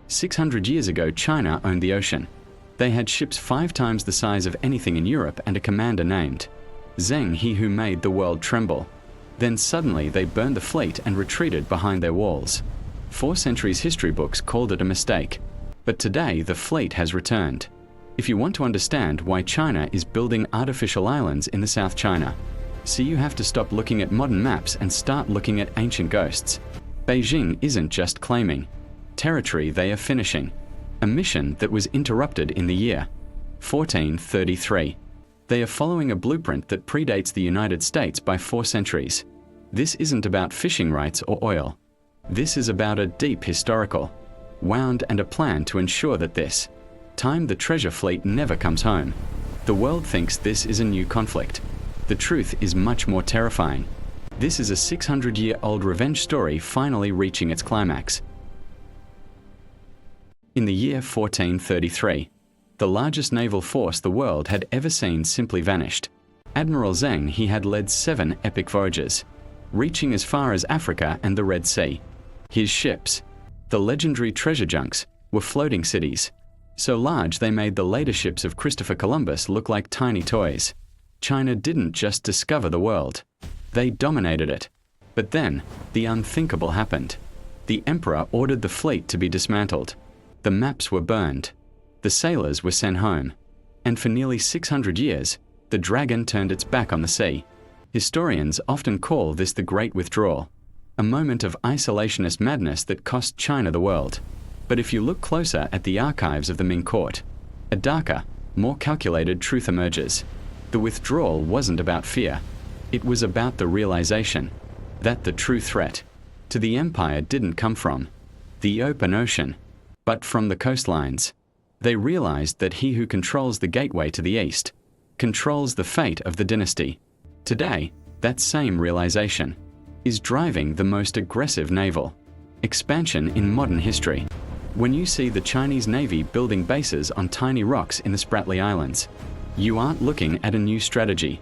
600 years ago, China owned the ocean. They had ships 5 times the size of anything in Europe and a commander named Zheng He, who made the world tremble. Then suddenly they burned the fleet and retreated behind their walls. 4 centuries history books called it a mistake. But today the fleet has returned. If you want to understand why China is building artificial islands in the South China, so you have to stop looking at modern maps and start looking at ancient ghosts. Beijing isn't just claiming territory, they are finishing a mission that was interrupted in the year 1433. They are following a blueprint that predates the United States by 4 centuries. This isn't about fishing rights or oil. This is about a deep historical wound and a plan to ensure that this time the treasure fleet never comes home. The world thinks this is a new conflict. The truth is much more terrifying. This is a 600-year-old revenge story finally reaching its climax. In the year 1433, the largest naval force the world had ever seen simply vanished. Admiral Zheng He had led 7 epic voyages, reaching as far as Africa and the Red Sea. His ships, the legendary treasure junks, were floating cities, so large they made the later ships of Christopher Columbus look like tiny toys. China didn't just discover the world, they dominated it. But then, the unthinkable happened. The emperor ordered the fleet to be dismantled. The maps were burned. The sailors were sent home. And for nearly 600 years, the dragon turned its back on the sea. Historians often call this the Great Withdrawal, a moment of isolationist madness that cost China the world. But if you look closer at the archives of the Ming court, a darker, more calculated truth emerges. The withdrawal wasn't about fear. It was about the realization that the true threat to the empire didn't come from the open ocean, but from the coastlines. They realized that he who controls the gateway to the east controls the fate of the dynasty. Today, that same realization is driving the most aggressive naval expansion in modern history. When you see the Chinese Navy building bases on tiny rocks in the Spratly Islands, you aren't looking at a new strategy.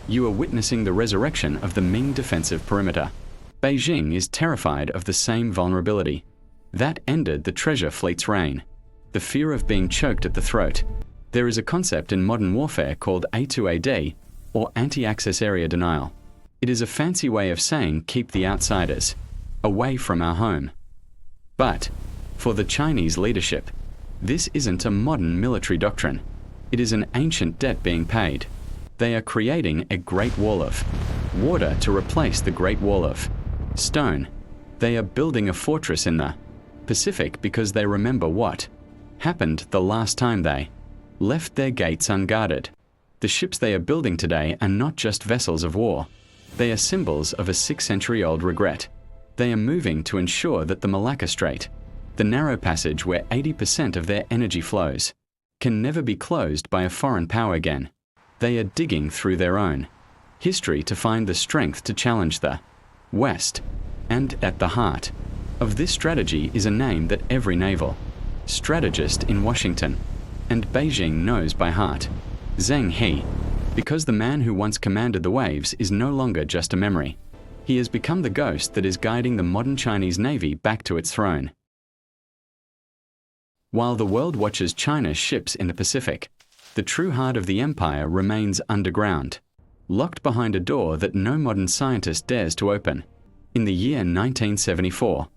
You are witnessing the resurrection of the Ming defensive perimeter. Beijing is terrified of the same vulnerability. That ended the treasure fleet's reign. The fear of being choked at the throat. There is a concept in modern warfare called A2AD, or anti-access area denial. It is a fancy way of saying keep the outsiders away from our home. But for the Chinese leadership, this isn't a modern military doctrine. It is an ancient debt being paid. They are creating a great wall of water to replace the great wall of stone. They are building a fortress in the Pacific because they remember what happened the last time they left their gates unguarded. The ships they are building today are not just vessels of war. They are symbols of a 6-century-old regret. They are moving to ensure that the Malacca Strait, the narrow passage where 80% of their energy flows, can never be closed by a foreign power again. They are digging through their own history to find the strength to challenge the West. And at the heart of this strategy is a name that every naval strategist in Washington and Beijing knows by heart: Zheng He. Because the man who once commanded the waves is no longer just a memory. He has become the ghost that is guiding the modern Chinese Navy back to its throne. While the world watches China's ships in the Pacific, the true heart of the empire remains underground, locked behind a door that no modern scientist dares to open. In the year 1974,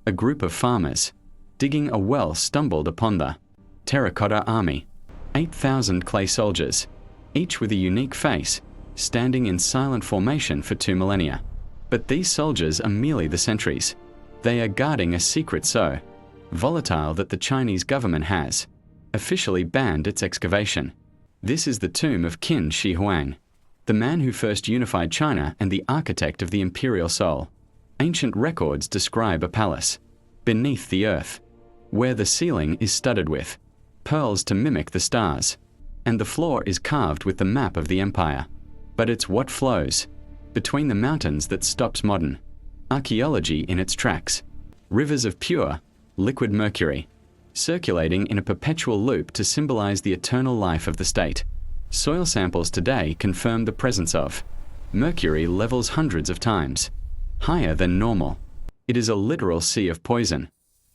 a group of farmers digging a well stumbled upon the Terracotta Army, 8,000 clay soldiers, each with a unique face, standing in silent formation for 2 millennia. But these soldiers are merely the sentries. They are guarding a secret so volatile that the Chinese government has officially banned its excavation. This is the tomb of Qin Shi Huang, the man who first unified China and the architect of the imperial soul. Ancient records describe a palace beneath the earth, where the ceiling is studded with pearls to mimic the stars, and the floor is carved with the map of the empire. But it's what flows between the mountains that stops modern archaeology in its tracks. Rivers of pure, liquid mercury, circulating in a perpetual loop to symbolize the eternal life of the state. Soil samples today confirm the presence of mercury levels hundreds of times higher than normal. It is a literal sea of poison,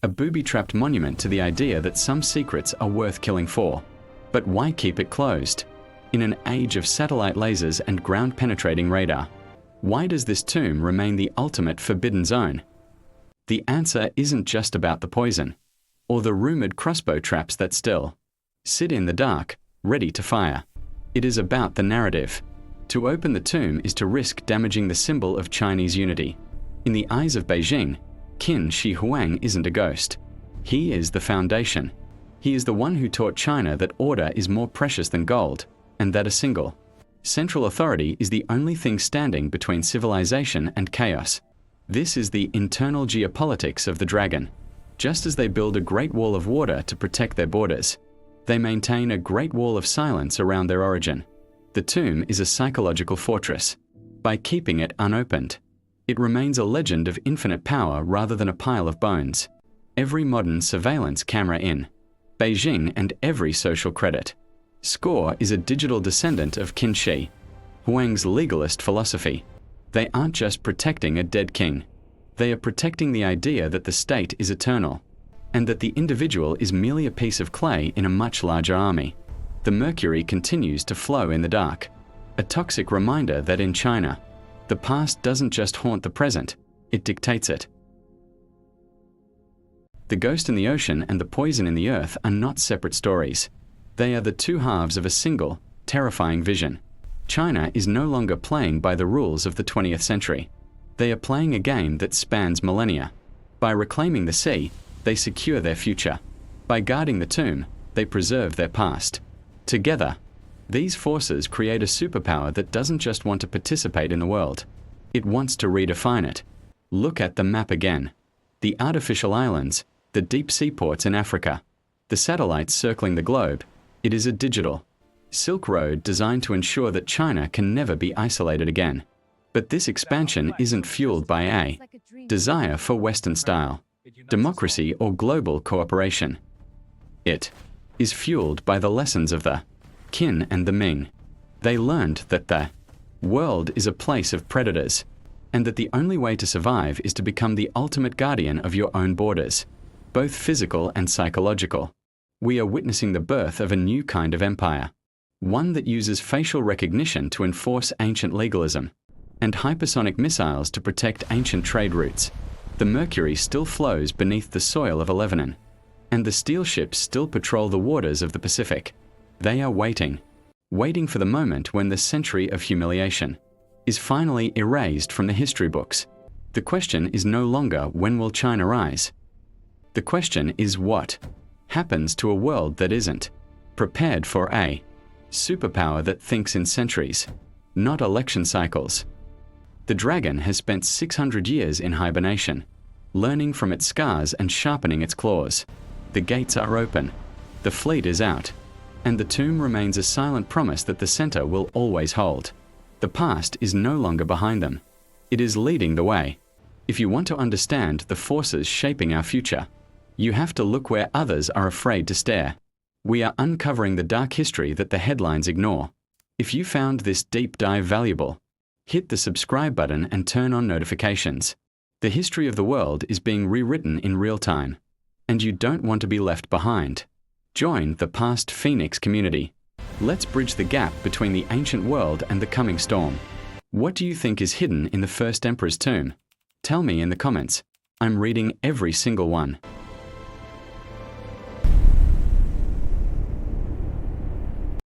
a booby-trapped monument to the idea that some secrets are worth killing for. But why keep it closed? In an age of satellite lasers and ground-penetrating radar, why does this tomb remain the ultimate forbidden zone? The answer isn't just about the poison, or the rumored crossbow traps that still sit in the dark, ready to fire. It is about the narrative. To open the tomb is to risk damaging the symbol of Chinese unity. In the eyes of Beijing, Qin Shi Huang isn't a ghost. He is the foundation. He is the one who taught China that order is more precious than gold, and that a single, central authority is the only thing standing between civilization and chaos. This is the internal geopolitics of the dragon. Just as they build a great wall of water to protect their borders, they maintain a great wall of silence around their origin. The tomb is a psychological fortress. By keeping it unopened, it remains a legend of infinite power rather than a pile of bones. Every modern surveillance camera in Beijing and every social credit score is a digital descendant of Qin Shi Huang's legalist philosophy. They aren't just protecting a dead king. They are protecting the idea that the state is eternal, and that the individual is merely a piece of clay in a much larger army. The mercury continues to flow in the dark, a toxic reminder that in China, the past doesn't just haunt the present, it dictates it. The ghost in the ocean and the poison in the earth are not separate stories. They are the two halves of a single, terrifying vision. China is no longer playing by the rules of the 20th century. They are playing a game that spans millennia. By reclaiming the sea, they secure their future. By guarding the tomb, they preserve their past. Together, these forces create a superpower that doesn't just want to participate in the world. It wants to redefine it. Look at the map again. The artificial islands, the deep seaports in Africa, the satellites circling the globe. It is a digital Silk Road designed to ensure that China can never be isolated again. But this expansion isn't fueled by a desire for Western style, democracy or global cooperation. It is fueled by the lessons of the Qin and the Ming. They learned that the world is a place of predators, and that the only way to survive is to become the ultimate guardian of your own borders, both physical and psychological. We are witnessing the birth of a new kind of empire, one that uses facial recognition to enforce ancient legalism, and hypersonic missiles to protect ancient trade routes. The mercury still flows beneath the soil of Lebanon, and the steel ships still patrol the waters of the Pacific. They are waiting for the moment when the century of humiliation is finally erased from the history books. The question is no longer when will China rise? The question is what happens to a world that isn't prepared for a superpower that thinks in centuries, not election cycles. The dragon has spent 600 years in hibernation, learning from its scars and sharpening its claws. The gates are open, the fleet is out, and the tomb remains a silent promise that the center will always hold. The past is no longer behind them. It is leading the way. If you want to understand the forces shaping our future, you have to look where others are afraid to stare. We are uncovering the dark history that the headlines ignore. If you found this deep dive valuable, hit the subscribe button and turn on notifications. The history of the world is being rewritten in real time, and you don't want to be left behind. Join the Past Feenix community. Let's bridge the gap between the ancient world and the coming storm. What do you think is hidden in the first emperor's tomb? Tell me in the comments. I'm reading every single one.